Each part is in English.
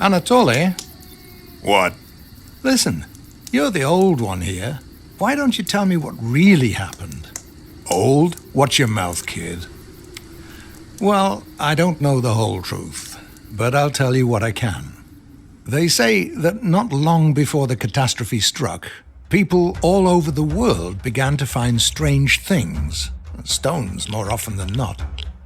Anatoly, What? listen, you're the old one here. Why don't you tell me what really happened? Old? Watch your mouth, kid. Well, I don't know the whole truth, but I'll tell you what I can. They say that not long before the catastrophe struck, people all over the world began to find strange things, stones more often than not,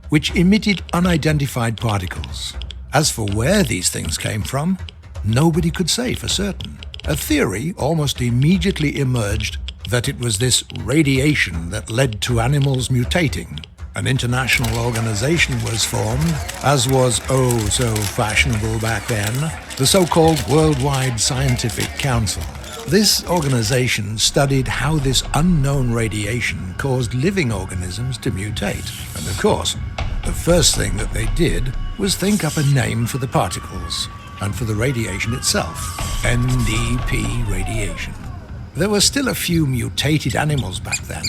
which emitted unidentified particles. As for where these things came from, nobody could say for certain. A theory almost immediately emerged that it was this radiation that led to animals mutating. An international organization was formed, as was oh so fashionable back then, the so-called Worldwide Scientific Council. This organization studied how this unknown radiation caused living organisms to mutate. And of course, the first thing that they did was think up a name for the particles and for the radiation itself. NDP radiation. There were still a few mutated animals back then,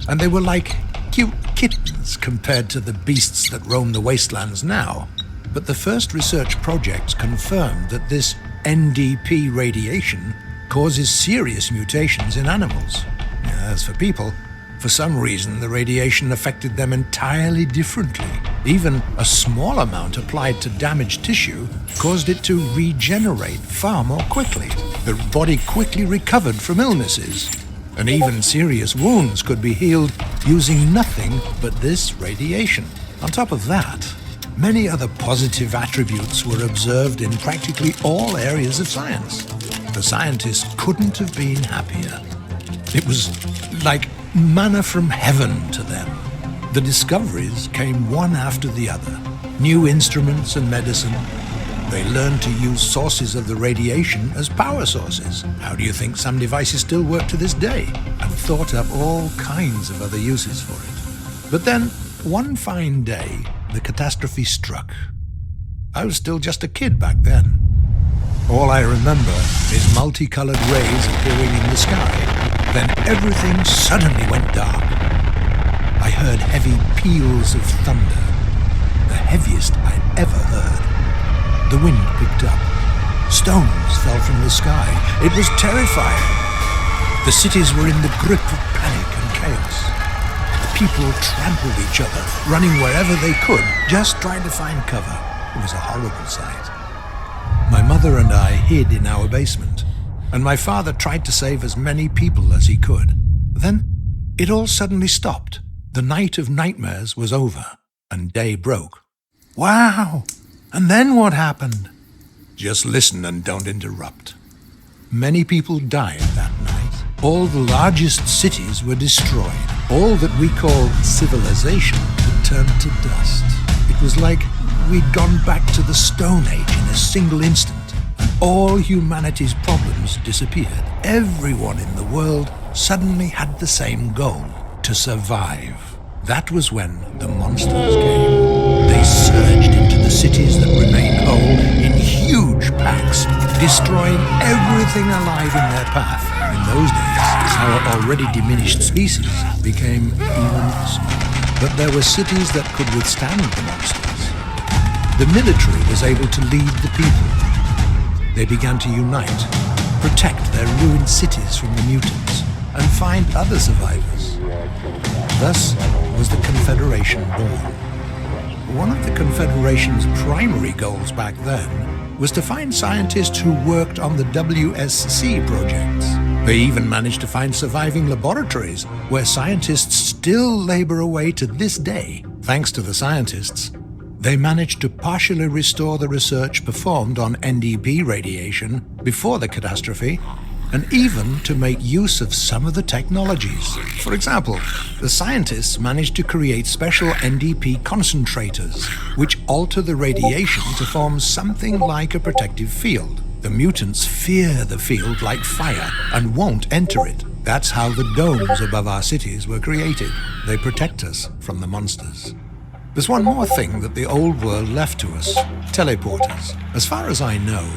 and they were like cute kittens compared to the beasts that roam the wastelands now. But the first research projects confirmed that this NDP radiation causes serious mutations in animals. As for people, for some reason the radiation affected them entirely differently. Even a small amount applied to damaged tissue caused it to regenerate far more quickly. The body quickly recovered from illnesses, and even serious wounds could be healed using nothing but this radiation. On top of that, many other positive attributes were observed in practically all areas of science. The scientists couldn't have been happier. It was like manna from heaven to them. The discoveries came one after the other. New instruments and medicine. They learned to use sources of the radiation as power sources. How do you think some devices still work to this day? And thought up all kinds of other uses for it. But then, one fine day, the catastrophe struck. I was still just a kid back then. All I remember is multicolored rays appearing in the sky. Then everything suddenly went dark. I heard heavy peals of thunder, the heaviest I'd ever heard. The wind picked up. Stones fell from the sky. It was terrifying. The cities were in the grip of panic and chaos. People trampled each other, running wherever they could, just trying to find cover. It was a horrible sight. My mother and I hid in our basement, and my father tried to save as many people as he could. Then, it all suddenly stopped. The night of nightmares was over, and day broke. Wow! And then what happened? Just listen and don't interrupt. Many people died that night. All the largest cities were destroyed. All that we call civilization had turned to dust. It was like we'd gone back to the Stone Age in a single instant, and all humanity's problems disappeared. Everyone in the world suddenly had the same goal: to survive. That was when the monsters came. They surged into the cities that remained whole in huge packs, destroying everything alive in their path. In those days, our already diminished species became even smaller. But there were cities that could withstand the monsters. The military was able to lead the people. They began to unite, protect their ruined cities from the mutants, and find other survivors. Thus was the Confederation born. One of the Confederation's primary goals back then was to find scientists who worked on the WSC projects. They even managed to find surviving laboratories where scientists still labor away to this day. Thanks to the scientists, they managed to partially restore the research performed on NDP radiation before the catastrophe, and even to make use of some of the technologies. For example, the scientists managed to create special NDP concentrators, which alter the radiation to form something like a protective field. The mutants fear the field like fire and won't enter it. That's how the domes above our cities were created. They protect us from the monsters. There's one more thing that the old world left to us: teleporters. As far as I know,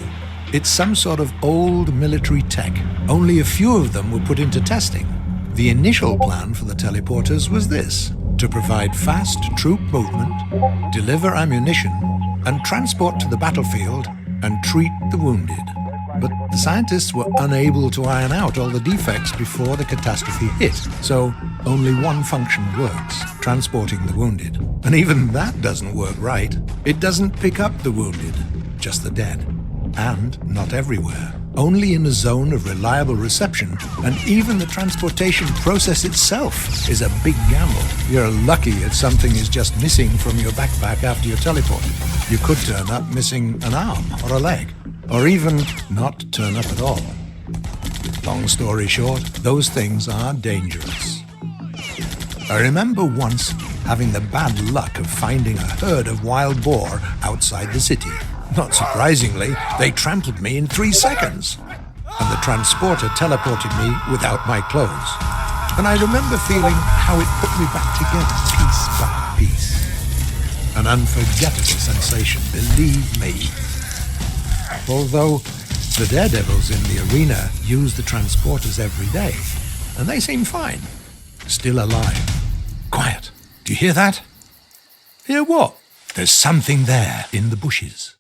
it's some sort of old military tech. Only a few of them were put into testing. The initial plan for the teleporters was this: to provide fast troop movement, deliver ammunition, and transport to the battlefield and treat the wounded. But the scientists were unable to iron out all the defects before the catastrophe hit, so only one function works, transporting the wounded. And even that doesn't work right. It doesn't pick up the wounded, just the dead. And not everywhere. Only in a zone of reliable reception, and even the transportation process itself is a big gamble. You're lucky if something is just missing from your backpack after you teleport. You could turn up missing an arm or a leg, or even not turn up at all. Long story short, those things are dangerous. I remember once having the bad luck of finding a herd of wild boar outside the city. Not surprisingly, they trampled me in 3 seconds, and the transporter teleported me without my clothes. And I remember feeling how it put me back together piece by piece. An unforgettable sensation, believe me. Although the daredevils in the arena use the transporters every day, and they seem fine, still alive. Quiet. Do you hear that? Hear what? There's something there in the bushes.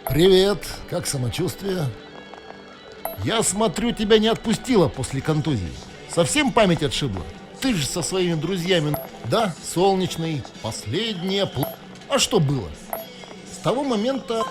Привет, как самочувствие? Я смотрю, тебя не отпустило после контузии. Совсем память отшибла? Ты же со своими друзьями... Да, солнечный, последнее... А что было? С того момента